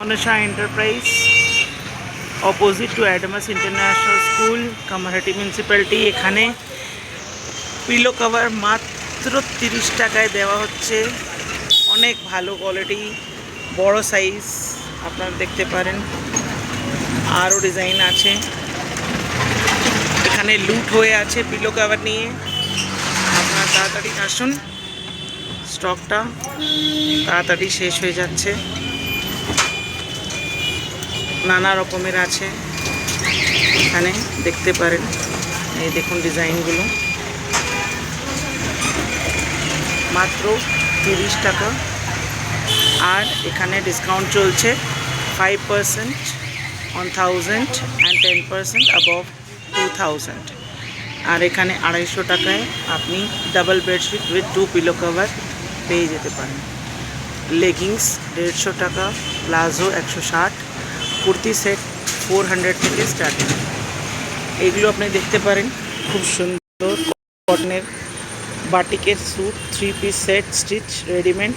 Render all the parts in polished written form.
Anusha Enterprise, opposite to Adamas International School, Kamarhati Municipality। এখানে pillow cover মাত্র 30 টাকায় দেওয়া হচ্ছে। অনেক ভালো কোয়ালিটি, বড় সাইজ আপনারা দেখতে পারেন। আরও ডিজাইন আছে। এখানে লুট হয়ে আছে পিলো কভার নিয়ে। আপনারা তাড়াতাড়ি আসুন, স্টকটা তাড়াতাড়ি শেষ হয়ে যাচ্ছে। নানা রকমের আছে, এখানে দেখতে পারেন। এই দেখুন ডিজাইনগুলো, মাত্র 30 টাকা। আর এখানে ডিসকাউন্ট চলছে 5% on 1000 and 10% above 2000। আর এখানে 250 টাকায় আপনি double bedsheet with 2 pillow cover পেয়ে যেতে পারেন। লেগিংস 150 টাকা, প্লাজো 160, কুর্তি সেট 400 থেকে স্টার্টিং। এগুলো আপনি দেখতে পারেন, খুব সুন্দর কটনের বাটিকের suit 3 piece set stitch readymade,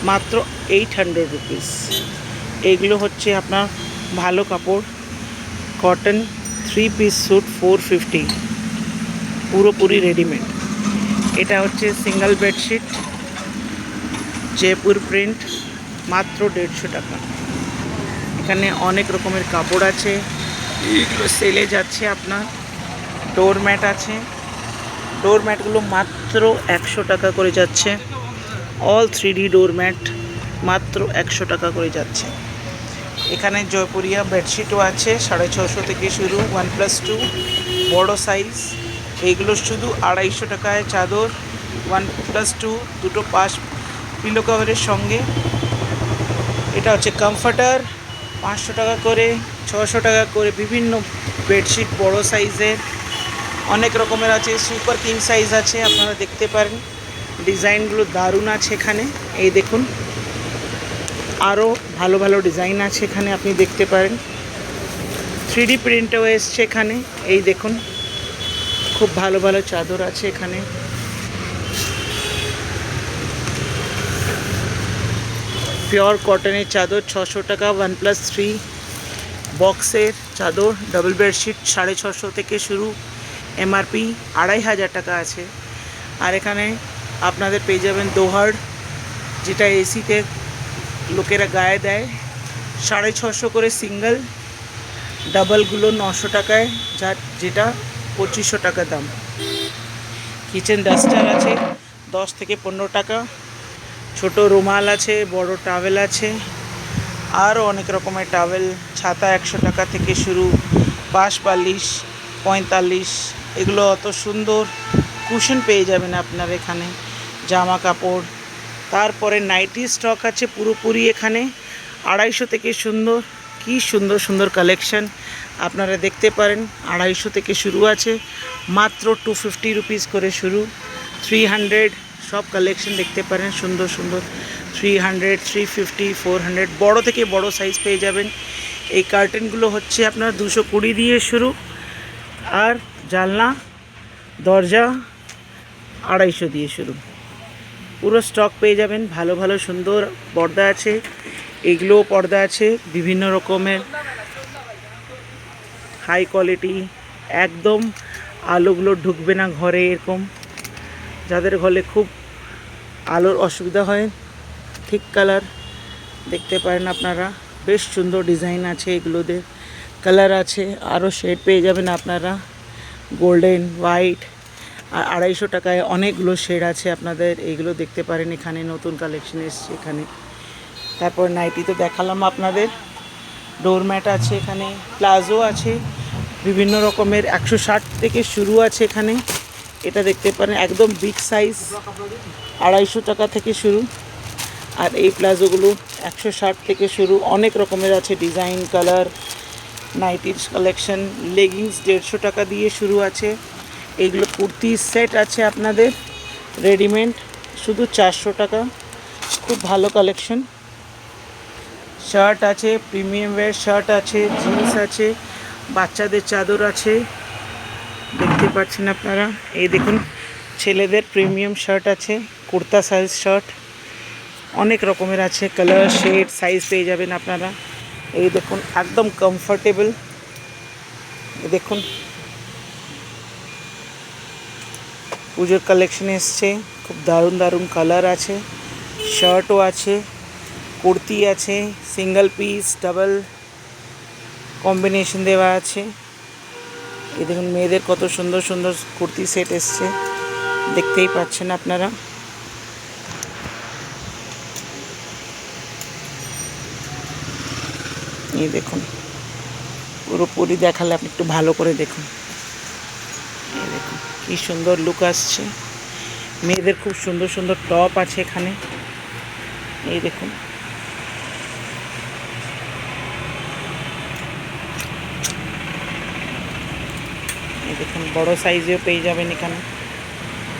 মাত্র 800 রুপিস। এগুলো হচ্ছে আপনার ভালো কাপড়, কটন 3 পিস স্যুট 450, পুরোপুরি রেডিমেড। এটা হচ্ছে সিঙ্গেল বেডশিট জয়পুর প্রিন্ট, মাত্র 150 টাকা। এখানে অনেক রকমের কাপড় আছে, এগুলো সেলে যাচ্ছে আপনার। ডোরম্যাট আছে, ডোরম্যাটগুলো মাত্র 100 টাকা করে যাচ্ছে। অল 3D ডোরম্যাট মাত্র 100 টাকা করে যাচ্ছে। এখানে জয়পুরিয়া বেডশিটও আছে, 650 থেকে শুরু, 1+2 বড় সাইজ। এইগুলো শুধু 250 টাকায় চাদর, 1+2 দুটো পাশ পিলো কভারের সঙ্গে। এটা হচ্ছে কমফর্টার, 500 টাকা করে, 600 টাকা করে। বিভিন্ন বেডশিট বড় সাইজের অনেক রকমের আছে, সুপার কিং সাইজ আছে, আপনারা দেখতে পারেন। ডিজাইনগুলো দারুণ আছে এখানে, এই দেখুন। আরও ভালো ভালো ডিজাইন আছে এখানে, আপনি দেখতে পারেন। 3D প্রিন্টও এসছে এখানে, এই দেখুন। খুব ভালো ভালো চাদর আছে এখানে। পিওর কটনের চাদর 600 টাকা, 1+3 বক্সের চাদর, ডাবল বেডশিট 650 থেকে শুরু, এমআরপি 2500 টাকা আছে। আর এখানে আপনাদের পেয়ে যাবেন দোহার, যেটা এসিতে লোকেরা গায়ে দেয়, 650 করে সিঙ্গেল, ডাবলগুলো 900 টাকায়, যেটা 2500 টাকা দাম। কিচেন ডাস্টার আছে 10 থেকে 15 টাকা, ছোট রুমাল আছে, বড় টাওয়েল আছে, আরও অনেক রকমের টাওয়েল। ছাতা 100 টাকা থেকে শুরু, পাশ বালিশ 45। এগুলো অত সুন্দর কুশন পেয়ে যাবেন আপনার এখানে। জামা কাপড়, তারপরে নাইটি স্টক আছে পুরোপুরি এখানে, 250 থেকে সুন্দর, কি সুন্দর সুন্দর কালেকশন আপনারা দেখতে পারেন। 250 থেকে শুরু আছে, মাত্র 250 রুপিস করে শুরু, 300 সব কালেকশন দেখতে পারেন, সুন্দর সুন্দর। 300, 350, 400, বড় থেকে বড় সাইজ পেয়ে যাবেন। এই কার্টেনগুলো হচ্ছে আপনার 220 দিয়ে শুরু, আর জানলা দরজা 250 দিয়ে শুরু। পুরো স্টক পেয়ে যাবেন। ভালো ভালো সুন্দর পর্দা আছে, এগুলোও পর্দা আছে বিভিন্ন রকমের, হাই কোয়ালিটি। একদম আলোগুলো ঢুকবে না ঘরে, এরকম যাদের ঘরে খুব আলোর অসুবিধা হয়, ঠিক কালার দেখতে পারেন আপনারা। বেশ সুন্দর ডিজাইন আছে, এগুলোতে কালার আছে, আরও শেড পেয়ে যাবেন আপনারা, গোল্ডেন, হোয়াইট। আর 250 টাকায় অনেকগুলো শেড আছে আপনাদের, এইগুলো দেখতে পারেন। এখানে নতুন কালেকশন এসছে এখানে। তারপর নাইটি তো দেখালাম আপনাদের, ডোরম্যাট আছে এখানে, প্লাজো আছে বিভিন্ন রকমের, 160 থেকে শুরু আছে এখানে। এটা দেখতে পারেন একদম বিগ সাইজ, 250 টাকা থেকে শুরু। আর এই প্লাজোগুলো 160 থেকে শুরু, অনেক রকমের আছে ডিজাইন, কালার, নাইটির কালেকশন। লেগিংস 150 টাকা দিয়ে শুরু আছে। এইগুলো কুর্তি সেট আছে আপনাদের রেডিমেড, শুধু 400 টাকা। খুব ভালো কালেকশন। শার্ট আছে, প্রিমিয়াম ওয়্যার শার্ট আছে, জিন্স আছে, বাচ্চাদের চাদর আছে, দেখতে পাচ্ছেন আপনারা। এই দেখুন, ছেলেদের প্রিমিয়াম শার্ট আছে, কুর্তা সাইজ শার্ট, অনেক রকমের আছে, কালার শেড সাইজ পেয়ে যাবেন আপনারা। এই দেখুন একদম কমফর্টেবল, দেখুন পুজোর কালেকশন এসছে, খুব দারুণ দারুণ কালার আছে, শার্টও আছে, কুর্তি আছে, সিঙ্গেল পিস ডাবল কম্বিনেশন দেওয়া আছে। এই দেখুন মেয়েদের কত সুন্দর সুন্দর কুর্তি সেট এসছে, দেখতেই পাচ্ছেন আপনারা। এই দেখুন পুরোপুরি দেখালে আপনি একটু ভালো করে দেখুন। এই দেখুন কি সুন্দর লুক আসছে, মেয়েদের খুব সুন্দর সুন্দর টপ আছে এখানে। এই দেখুন এই দেখুন বড় সাইজেও পেয়ে যাবেন এখানে,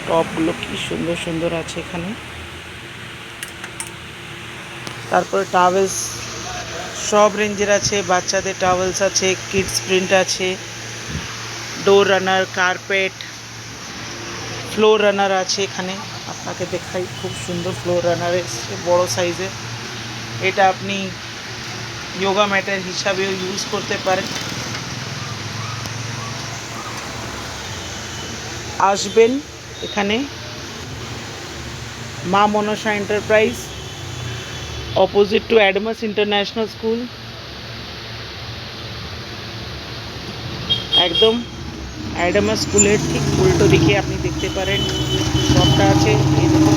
টপগুলো কি সুন্দর সুন্দর আছে এখানে। তারপরে টাওয়েলস সব রেঞ্জের আছে, বাচ্চাদের টাওয়েলস আছে, কিডস প্রিন্ট আছে, ডোর রানার, কার্পেট, ফ্লোর রানার আছে এখানে। আপনাকে দেখাই, খুব সুন্দর ফ্লোর রানার এসছে বড় সাইজে। এটা আপনি যোগা ম্যাটের হিসাবেও ইউজ করতে পারেন। আসবেন এখানে Maa Manasa enterprise, opposite to Adamas international school, একদম অ্যাডামাস স্কুলের ঠিক উল্টো দিকে আপনি দেখতে পারেন শপটা আছে। এই দেখুন